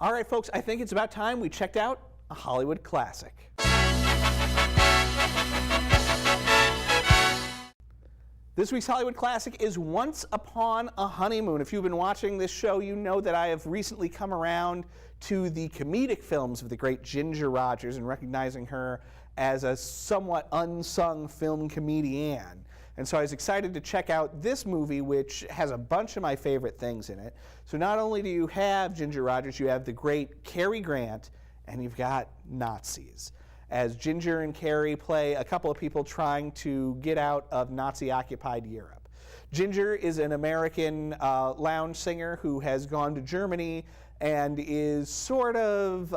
All right, folks, I think it's about time we checked out a Hollywood classic. This week's Hollywood classic is Once Upon a Honeymoon. If you've been watching this show, you know that I have recently come around to the comedic films of the great Ginger Rogers and recognizing her as a somewhat unsung film comedian. And so I was excited to check out this movie, which has a bunch of my favorite things in it. So not only do you have Ginger Rogers, you have the great Cary Grant, and you've got Nazis, as Ginger and Cary play a couple of people trying to get out of Nazi-occupied Europe. Ginger is an American lounge singer who has gone to Germany and is sort of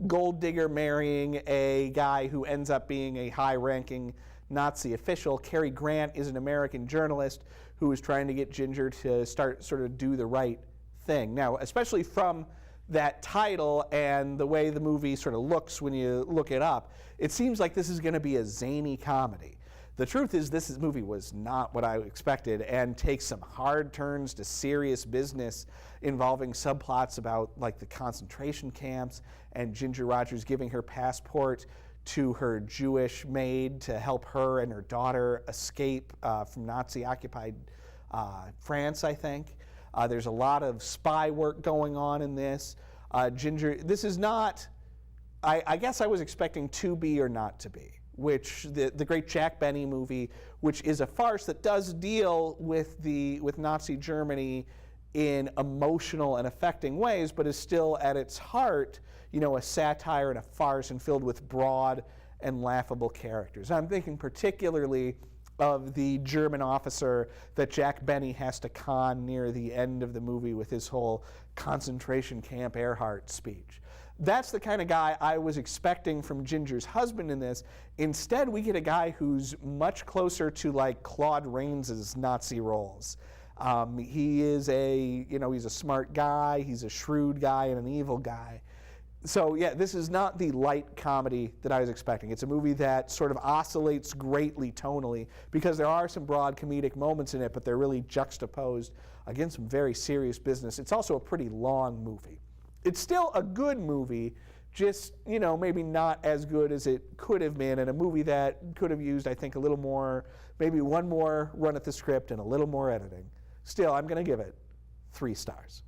gold digger marrying a guy who ends up being a high-ranking Nazi official. Cary Grant is an American journalist who is trying to get Ginger to start sort of do the right thing. Now, especially from that title and the way the movie sort of looks when you look it up, it seems like this is going to be a zany comedy. The truth is this movie was not what I expected and takes some hard turns to serious business involving subplots about like the concentration camps and Ginger Rogers giving her passport to her Jewish maid to help her and her daughter escape from Nazi-occupied France, I think. There's a lot of spy work going on in this. Ginger, this is not, I guess I was expecting to be or not to be, which the great Jack Benny movie, which is a farce that does deal with Nazi Germany in emotional and affecting ways, but is still at its heart, you know, a satire and a farce and filled with broad and laughable characters. I'm thinking particularly of the German officer that Jack Benny has to con near the end of the movie with his whole concentration camp Earhart speech. That's the kind of guy I was expecting from Ginger's husband in this. Instead, we get a guy who's much closer to like Claude Rains's Nazi roles. He is he's a smart guy, he's a shrewd guy, and an evil guy. So yeah, this is not the light comedy that I was expecting. It's a movie that sort of oscillates greatly tonally because there are some broad comedic moments in it, but they're really juxtaposed against some very serious business. It's also a pretty long movie. It's still a good movie, just, you know, maybe not as good as it could have been, and a movie that could have used, I think, a little more, maybe one more run at the script and a little more editing. Still, I'm going to give it 3 stars.